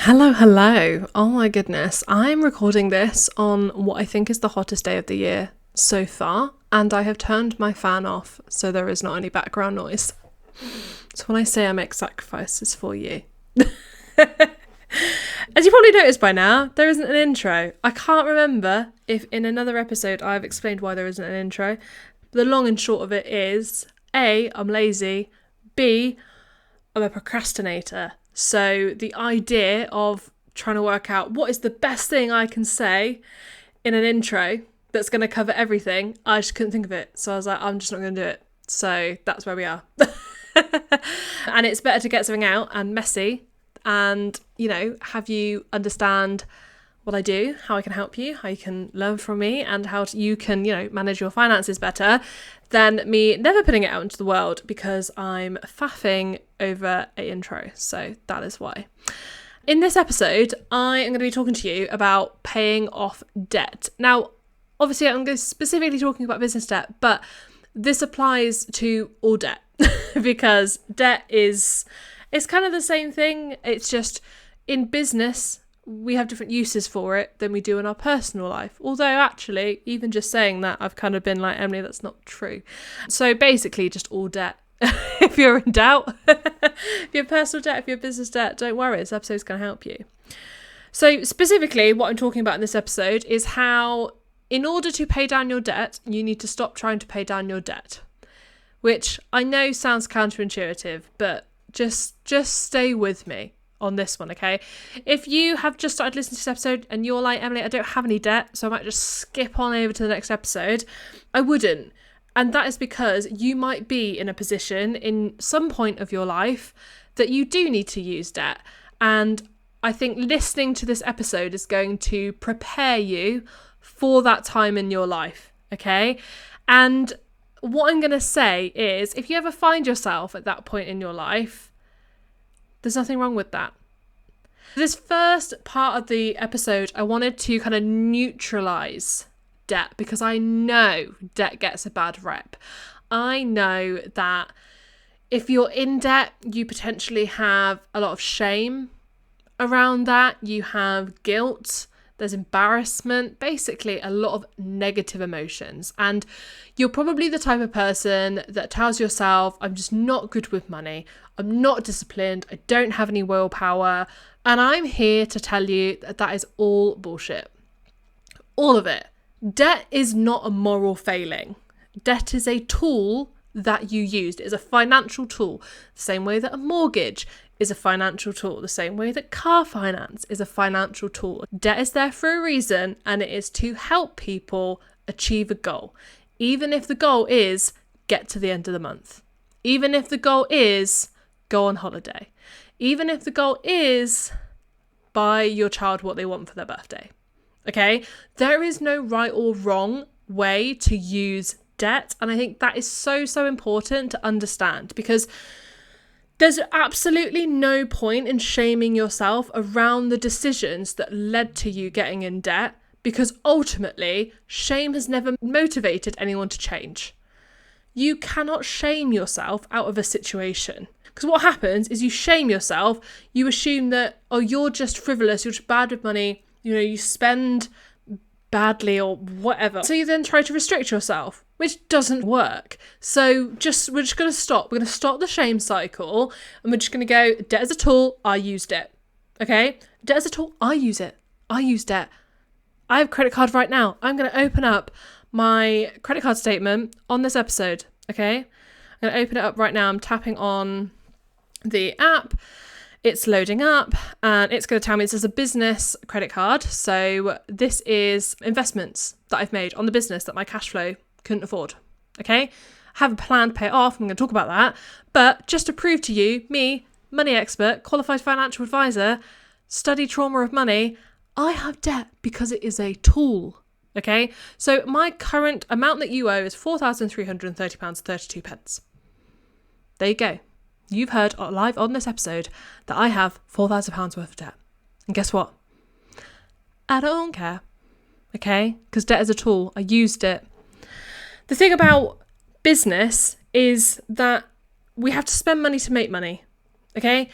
Hello, hello. Oh my goodness. I'm recording this on what I think is the hottest day of the year so far, and I have turned my fan off so there is not any background noise. So when I say I make sacrifices for you. As you probably noticed by now, there isn't an intro. I can't remember if in another episode I've explained why there isn't an intro. The long and short of it is, A, I'm lazy, B, I'm a procrastinator. So the idea of trying to work out what is the best thing I can say in an intro that's going to cover everything, I just couldn't think of it. So I was like, I'm just not going to do it. So that's where we are. And it's better to get something out and messy and, have you understand what I do, how I can help you, how you can learn from me, and how you can, manage your finances better than me never putting it out into the world because I'm faffing over an intro. So that is why. In this episode, I am going to be talking to you about paying off debt. Now, obviously, I'm going to be specifically talking about business debt, but this applies to all debt because debt it's kind of the same thing. It's just in business, we have different uses for it than we do in our personal life. Although actually, even just saying that, I've kind of been like, Emily, that's not true. So basically just all debt. If you're in doubt, if you're personal debt, if you're business debt, don't worry, this episode's going to help you. So specifically what I'm talking about in this episode is how in order to pay down your debt, you need to stop trying to pay down your debt. Which I know sounds counterintuitive, but just stay with me on this one, okay? If you have just started listening to this episode and you're like, Emily, I don't have any debt, so I might just skip on over to the next episode, I wouldn't. And that is because you might be in a position in some point of your life that you do need to use debt. And I think listening to this episode is going to prepare you for that time in your life, okay? And what I'm going to say is, if you ever find yourself at that point in your life, there's nothing wrong with that. This first part of the episode, I wanted to kind of neutralize debt because I know debt gets a bad rep. I know that if you're in debt, you potentially have a lot of shame around that. You have guilt. There's embarrassment, basically a lot of negative emotions. And you're probably the type of person that tells yourself, I'm just not good with money. I'm not disciplined. I don't have any willpower. And I'm here to tell you that that is all bullshit. All of it. Debt is not a moral failing. Debt is a tool that you used. It is a financial tool. The same way that a mortgage is a financial tool, the same way that car finance is a financial tool. Debt is there for a reason, and it is to help people achieve a goal. Even if the goal is get to the end of the month. Even if the goal is go on holiday. Even if the goal is buy your child what they want for their birthday. Okay? There is no right or wrong way to use debt, and I think that is so important to understand because there's absolutely no point in shaming yourself around the decisions that led to you getting in debt because ultimately shame has never motivated anyone to change. You cannot shame yourself out of a situation because what happens is you shame yourself, you assume that, oh, you're just frivolous, you're just bad with money, you spend badly or whatever. So you then try to restrict yourself, which doesn't work. So we're just going to stop. We're going to stop the shame cycle and we're just going to go, debt as a tool, I used it. Okay? Debt as a tool, I use it. I use debt. I have a credit card right now. I'm going to open up my credit card statement on this episode. Okay? I'm going to open it up right now. I'm tapping on the app. It's loading up and it's going to tell me this is a business credit card. So this is investments that I've made on the business that my cash flow couldn't afford. Okay? I have a plan to pay it off. I'm going to talk about that. But just to prove to you, me, money expert, qualified financial advisor, study trauma of money, I have debt because it is a tool. Okay? So my current amount that you owe is £4,330.32. There you go. You've heard live on this episode that I have £4,000 worth of debt. And guess what? I don't care. Okay? Because debt is a tool. I used it. The thing about business is that we have to spend money to make money. Okay?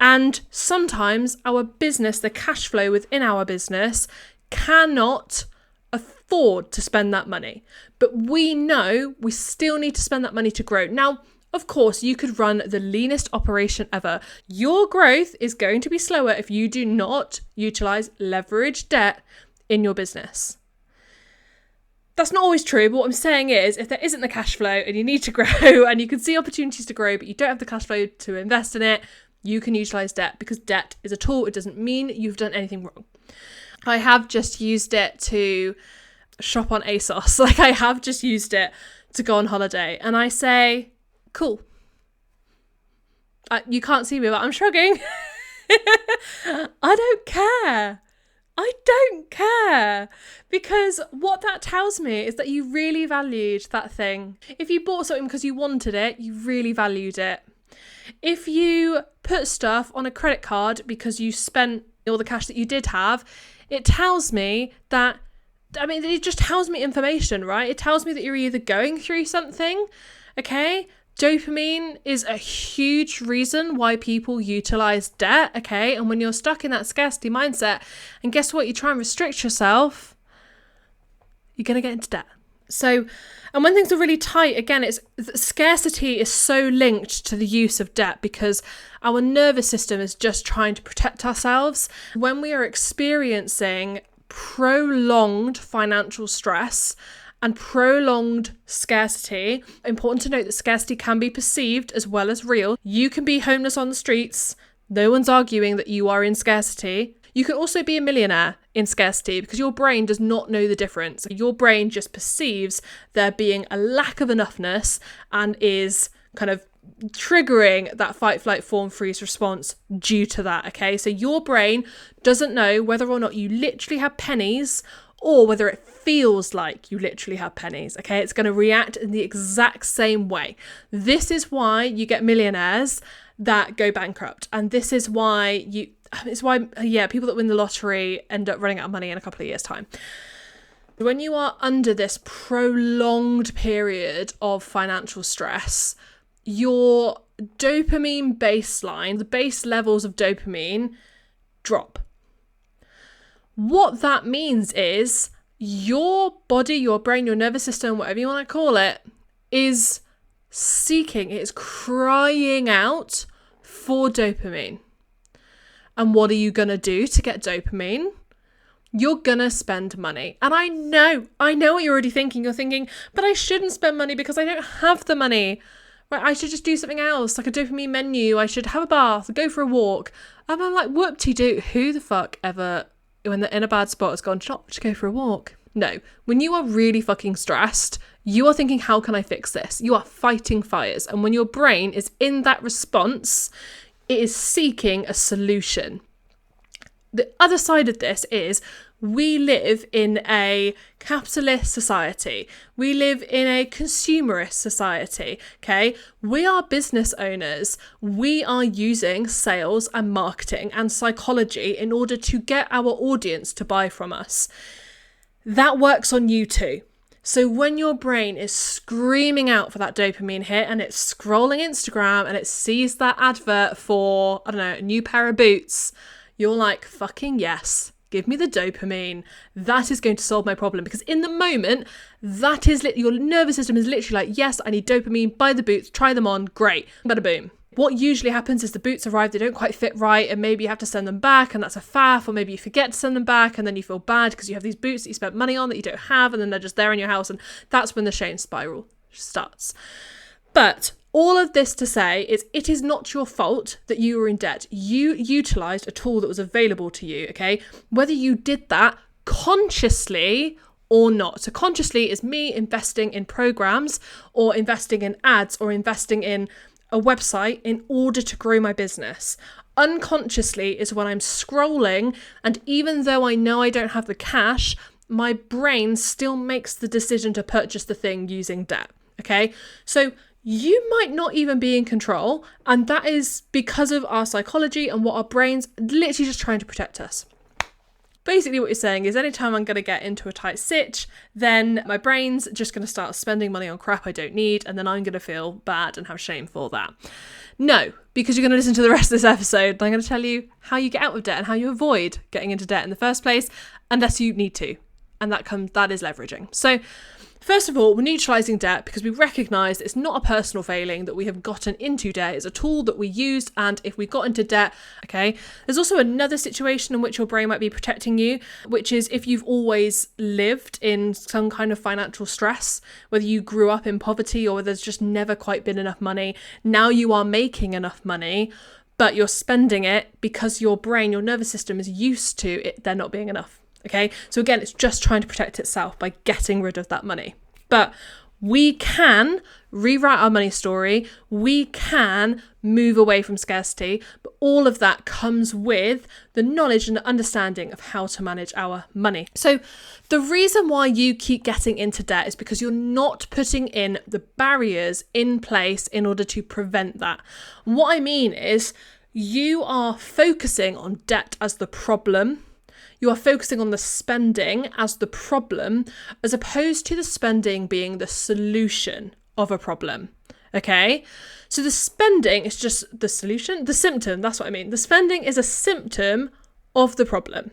And sometimes our business, the cash flow within our business, cannot afford to spend that money. But we know we still need to spend that money to grow. Now, of course, you could run the leanest operation ever. Your growth is going to be slower if you do not utilize leverage debt in your business. That's not always true, but what I'm saying is if there isn't the cash flow and you need to grow and you can see opportunities to grow, but you don't have the cash flow to invest in it, you can utilize debt, because debt is a tool. It doesn't mean you've done anything wrong. I have just used it to shop on ASOS. Like, I have just used it to go on holiday, and I say, cool. You can't see me, but I'm shrugging. I don't care. I don't care, because what that tells me is that you really valued that thing. If you bought something because you wanted it, you really valued it. If you put stuff on a credit card because you spent all the cash that you did have, it tells me that, it just tells me information, right? It tells me that you're either going through something, okay? Dopamine is a huge reason why people utilize debt, okay? And when you're stuck in that scarcity mindset, and guess what? You try and restrict yourself, you're going to get into debt. So, and when things are really tight, again, scarcity is so linked to the use of debt, because our nervous system is just trying to protect ourselves. When we are experiencing prolonged financial stress and prolonged scarcity, important to note that scarcity can be perceived as well as real. You can be homeless on the streets. No one's arguing that you are in scarcity. You can also be a millionaire in scarcity, because your brain does not know the difference. Your brain just perceives there being a lack of enoughness and is kind of triggering that fight, flight, fawn, freeze response due to that, okay? So your brain doesn't know whether or not you literally have pennies or whether it feels like you literally have pennies, okay? It's going to react in the exact same way. This is why you get millionaires that go bankrupt. And this is why people that win the lottery end up running out of money in a couple of years' time. When you are under this prolonged period of financial stress, your dopamine baseline, the base levels of dopamine, drop. What that means is your body, your brain, your nervous system, whatever you want to call it, is seeking, it's crying out for dopamine. And what are you going to do to get dopamine? You're going to spend money. And I know what you're already thinking. You're thinking, but I shouldn't spend money because I don't have the money. Right? I should just do something else, like a dopamine menu. I should have a bath, go for a walk. And I'm like, whoop-de-doo. Who the fuck ever, when they're in a bad spot, has gone, stop, to go for a walk? No. When you are really fucking stressed, you are thinking, how can I fix this? You are fighting fires. And when your brain is in that response, it is seeking a solution. The other side of this is we live in a capitalist society. We live in a consumerist society, okay? We are business owners. We are using sales and marketing and psychology in order to get our audience to buy from us. That works on you too. So when your brain is screaming out for that dopamine hit and it's scrolling Instagram and it sees that advert for, I don't know, a new pair of boots, you're like, fucking yes, give me the dopamine. That is going to solve my problem. Because in the moment, that is your nervous system is literally like, yes, I need dopamine, buy the boots, try them on, great, bada boom. What usually happens is the boots arrive, they don't quite fit right, and maybe you have to send them back, and that's a faff, or maybe you forget to send them back, and then you feel bad because you have these boots that you spent money on that you don't have, and then they're just there in your house, and that's when the shame spiral starts. But all of this to say is it is not your fault that you were in debt. You utilised a tool that was available to you, okay? Whether you did that consciously or not. So consciously is me investing in programs or investing in ads or investing in a website in order to grow my business. Unconsciously is when I'm scrolling, and even though I know I don't have the cash, my brain still makes the decision to purchase the thing using debt, okay? So you might not even be in control, and that is because of our psychology and what our brain's literally just trying to protect us. Basically what you're saying is anytime I'm going to get into a tight sitch, then my brain's just going to start spending money on crap I don't need, and then I'm going to feel bad and have shame for that. No, because you're going to listen to the rest of this episode and I'm going to tell you how you get out of debt and how you avoid getting into debt in the first place, unless you need to. And that is leveraging. So first of all, we're neutralizing debt because we recognize it's not a personal failing that we have gotten into debt. It's a tool that we used, and if we got into debt, okay, there's also another situation in which your brain might be protecting you, which is if you've always lived in some kind of financial stress, whether you grew up in poverty or there's just never quite been enough money. Now you are making enough money, but you're spending it because your brain, your nervous system is used to it there not being enough. Okay, so again, it's just trying to protect itself by getting rid of that money. But we can rewrite our money story. We can move away from scarcity. But all of that comes with the knowledge and the understanding of how to manage our money. So the reason why you keep getting into debt is because you're not putting in the barriers in place in order to prevent that. What I mean is you are focusing on debt as the problem. You are focusing on the spending as the problem, as opposed to the spending being the solution of a problem. Okay? So the spending is just the solution, the symptom. That's what I mean. The spending is a symptom of the problem.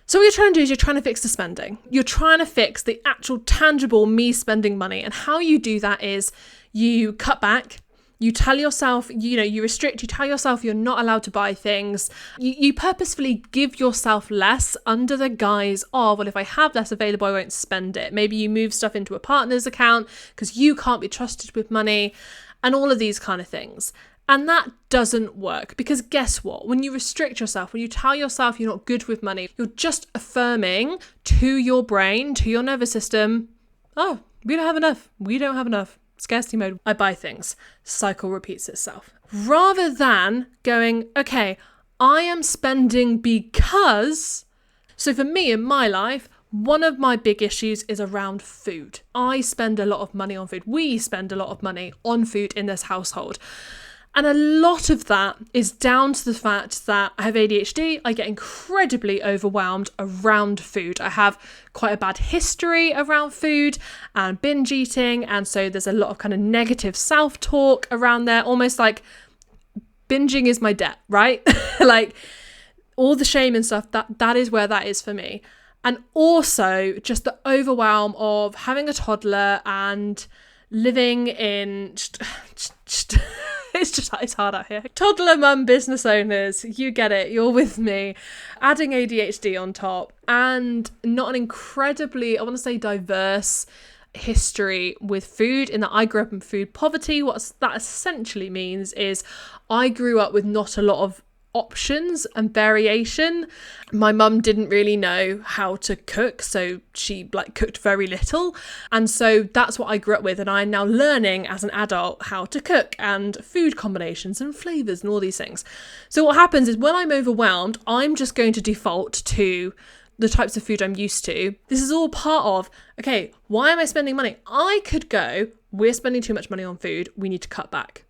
So what you're trying to do is you're trying to fix the spending. You're trying to fix the actual tangible me spending money. And how you do that is you cut back. You tell yourself, you restrict, you tell yourself you're not allowed to buy things. You purposefully give yourself less under the guise of, well, if I have less available, I won't spend it. Maybe you move stuff into a partner's account because you can't be trusted with money and all of these kind of things. And that doesn't work because guess what? When you restrict yourself, when you tell yourself you're not good with money, you're just affirming to your brain, to your nervous system, oh, we don't have enough. We don't have enough. Scarcity mode, I buy things. Cycle repeats itself. Rather than going, okay, I am spending because... So for me in my life, one of my big issues is around food. I spend a lot of money on food. We spend a lot of money on food in this household. And a lot of that is down to the fact that I have ADHD. I get incredibly overwhelmed around food. I have quite a bad history around food and binge eating. And so there's a lot of kind of negative self-talk around there, almost like binging is my debt, right? Like all the shame and stuff, that is where that is for me. And also just the overwhelm of having a toddler and living in it's hard out here. Toddler mum business owners, you get it, you're with me. Adding ADHD on top and not an incredibly, I want to say diverse history with food, in that I grew up in food poverty. What that essentially means is I grew up with not a lot of options and variation. My mum didn't really know how to cook, so she cooked very little, and so that's what I grew up with, and I'm now learning as an adult how to cook and food combinations and flavors and all these things. So what happens is when I'm overwhelmed, I'm just going to default to the types of food I'm used to. This is all part of, okay, why am I spending money? I could go, we're spending too much money on food, we need to cut back.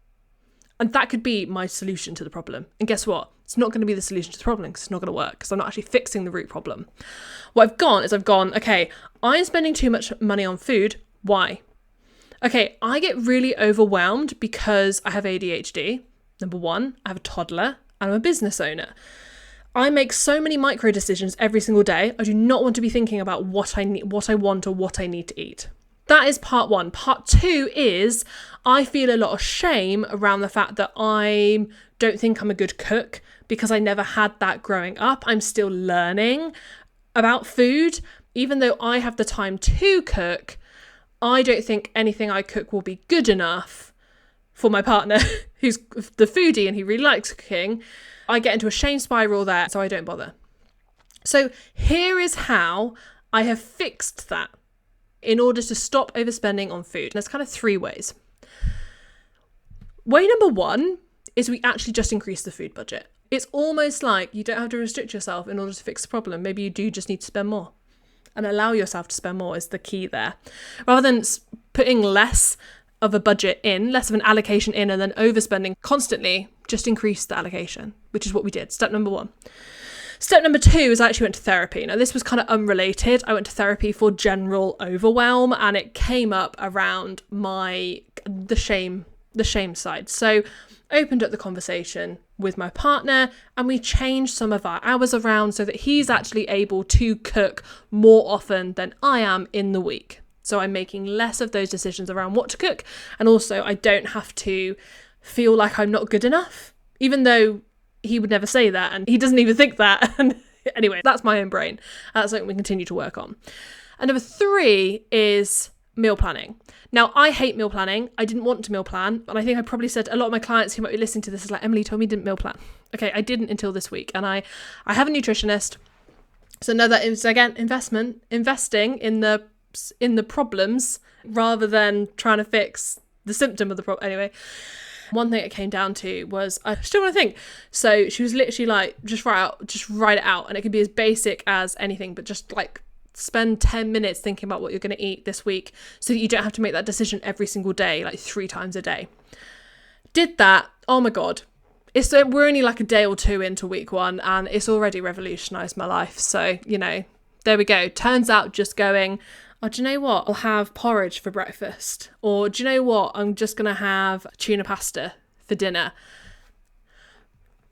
And that could be my solution to the problem. And guess what? It's not going to be the solution to the problem because it's not going to work because I'm not actually fixing the root problem. What I've gone, okay, I'm spending too much money on food. Why? Okay, I get really overwhelmed because I have ADHD. Number one, I have a toddler and I'm a business owner. I make so many micro decisions every single day. I do not want to be thinking about what I need, what I want, or what I need to eat. That is part one. Part two is I feel a lot of shame around the fact that I don't think I'm a good cook because I never had that growing up. I'm still learning about food. Even though I have the time to cook, I don't think anything I cook will be good enough for my partner who's the foodie and he really likes cooking. I get into a shame spiral there, so I don't bother. So here is how I have fixed that in order to stop overspending on food. And there's kind of three ways. Way number one is we actually just increase the food budget. It's almost like you don't have to restrict yourself in order to fix the problem. Maybe you do just need to spend more. And allow yourself to spend more is the key there. Rather than putting less of a budget in, less of an allocation in, and then overspending constantly, just increase the allocation, which is what we did. Step number one. Step number two is I actually went to therapy. Now, this was kind of unrelated. I went to therapy for general overwhelm, and it came up around the shame the shame side. So opened up the conversation with my partner and we changed some of our hours around so that he's actually able to cook more often than I am in the week. So I'm making less of those decisions around what to cook, and also I don't have to feel like I'm not good enough, even though he would never say that and he doesn't even think that. And anyway, that's my own brain. That's something we continue to work on. And number 3 is meal planning. Now, I hate meal planning. I didn't want to meal plan. And I think I probably said a lot of my clients who might be listening to this is like, Emilie told me didn't meal plan. Okay, I didn't until this week. And I have a nutritionist. So now that is, again, investing in the problems rather than trying to fix the symptom of the problem. Anyway, one thing it came down to was I still want to think. So she was literally like, just write it out. And it could be as basic as anything, but just like spend 10 minutes thinking about what you're going to eat this week so that you don't have to make that decision every single day, like 3 times a day. Did that. Oh my God. We're only like a day or 2 into week 1 and it's already revolutionized my life. So, there we go. Turns out just going, oh, do you know what? I'll have porridge for breakfast. Or do you know what? I'm just going to have tuna pasta for dinner.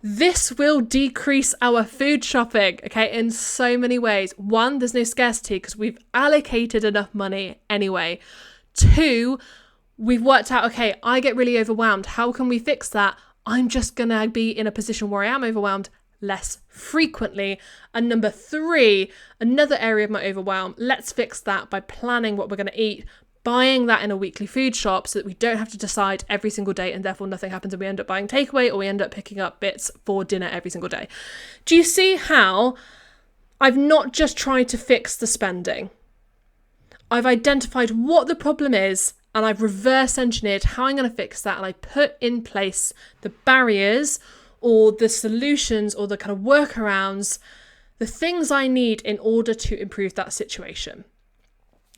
This will decrease our food shopping, okay, in so many ways. 1, there's no scarcity because we've allocated enough money anyway. 2, we've worked out, okay, I get really overwhelmed. How can we fix that? I'm just going to be in a position where I am overwhelmed less frequently. And number 3, another area of my overwhelm, let's fix that by planning what we're going to eat, buying that in a weekly food shop so that we don't have to decide every single day and therefore nothing happens and we end up buying takeaway or we end up picking up bits for dinner every single day. Do you see how I've not just tried to fix the spending? I've identified what the problem is and I've reverse engineered how I'm going to fix that, and I put in place the barriers or the solutions or the kind of workarounds, the things I need in order to improve that situation.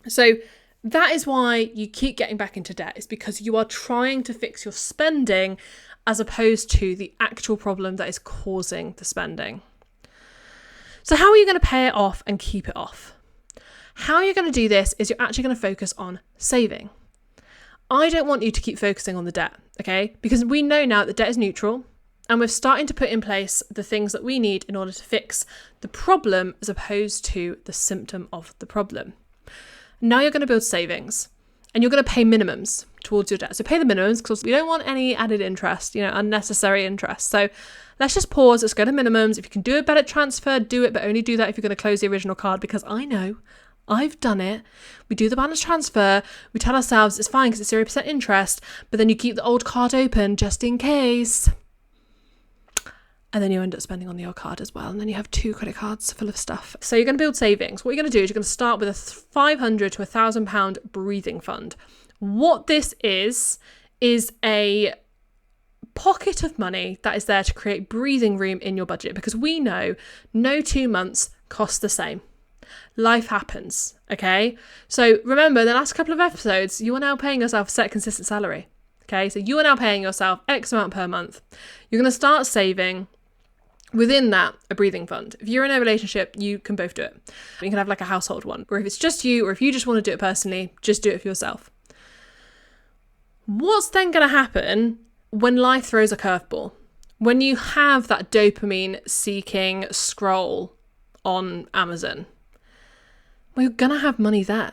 So that is why you keep getting back into debt, is because you are trying to fix your spending as opposed to the actual problem that is causing the spending. So how are you going to pay it off and keep it off? How you're going to do this is you're actually going to focus on saving. I don't want you to keep focusing on the debt, okay? Because we know now that debt is neutral and we're starting to put in place the things that we need in order to fix the problem as opposed to the symptom of the problem. Now you're going to build savings and you're going to pay minimums towards your debt. So pay the minimums because we don't want any added interest, unnecessary interest. So let's just pause. Let's go to minimums. If you can do a better transfer, do it, but only do that if you're going to close the original card, because I know I've done it. We do the balance transfer. We tell ourselves it's fine because it's 0% interest, but then you keep the old card open just in case. And then you end up spending on the old card as well. And then you have 2 credit cards full of stuff. So you're going to build savings. What you're going to do is you're going to start with a £500 to £1,000 breathing fund. What this is a pocket of money that is there to create breathing room in your budget, because we know no 2 months cost the same. Life happens, okay? So remember, the last couple of episodes, you are now paying yourself a set consistent salary, okay? So you are now paying yourself X amount per month. You're going to start saving within that a breathing fund. If you're in a relationship, you can both do it. You can have like a household one, or if it's just you, or if you just want to do it personally, just do it for yourself. What's then going to happen when life throws a curveball? When you have that dopamine-seeking scroll on Amazon? Well, you're going to have money there.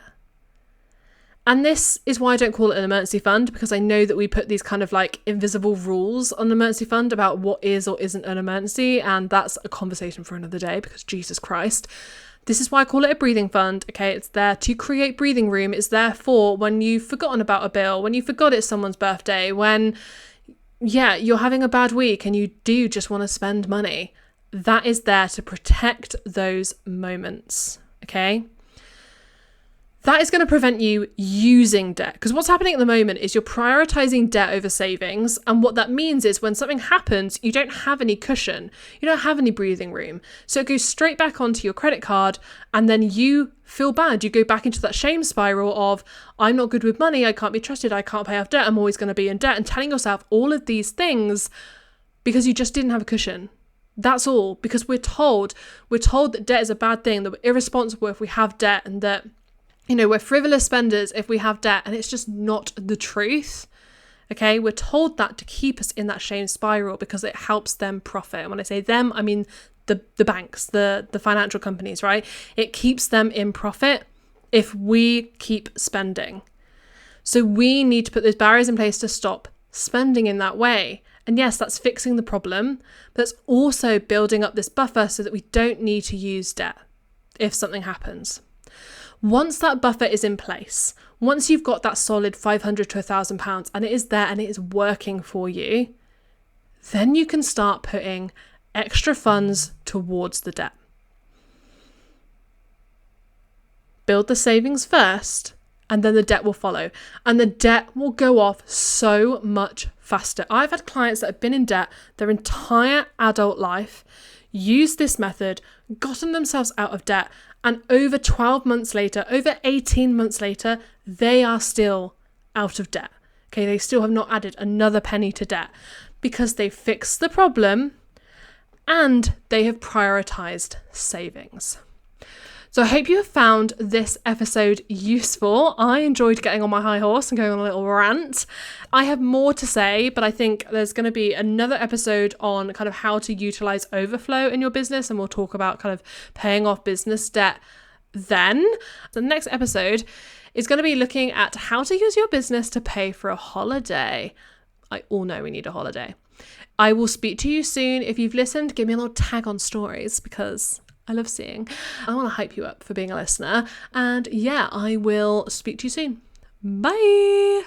And this is why I don't call it an emergency fund, because I know that we put these kind of like invisible rules on an emergency fund about what is or isn't an emergency. And that's a conversation for another day, because Jesus Christ. This is why I call it a breathing fund. Okay, it's there to create breathing room. It's there for when you've forgotten about a bill, when you forgot it's someone's birthday, when, you're having a bad week and you do just want to spend money. That is there to protect those moments. Okay. That is going to prevent you using debt, because what's happening at the moment is you're prioritizing debt over savings. And what that means is when something happens, you don't have any cushion. You don't have any breathing room. So it goes straight back onto your credit card, and then you feel bad. You go back into that shame spiral of, I'm not good with money. I can't be trusted. I can't pay off debt. I'm always going to be in debt, and telling yourself all of these things because you just didn't have a cushion. That's all, because we're told that debt is a bad thing, that we're irresponsible if we have debt, and that we're frivolous spenders if we have debt, and it's just not the truth. Okay, we're told that to keep us in that shame spiral because it helps them profit. And when I say them, I mean the banks, the financial companies, right? It keeps them in profit if we keep spending. So we need to put those barriers in place to stop spending in that way. And yes, that's fixing the problem, but it's also building up this buffer so that we don't need to use debt if something happens. Once that buffer is in place, once you've got that solid £500 to £1,000 and it is there and it is working for you, then you can start putting extra funds towards the debt. Build the savings first, and then the debt will follow. And the debt will go off so much faster. I've had clients that have been in debt their entire adult life, used this method, gotten themselves out of debt, and over 12 months later, over 18 months later, they are still out of debt. Okay, they still have not added another penny to debt because they fixed the problem and they have prioritized savings. So I hope you have found this episode useful. I enjoyed getting on my high horse and going on a little rant. I have more to say, but I think there's going to be another episode on kind of how to utilize overflow in your business, and we'll talk about kind of paying off business debt then. The next episode is going to be looking at how to use your business to pay for a holiday. I all know we need a holiday. I will speak to you soon. If you've listened, give me a little tag on stories because I love seeing. I want to hype you up for being a listener. And yeah, I will speak to you soon. Bye.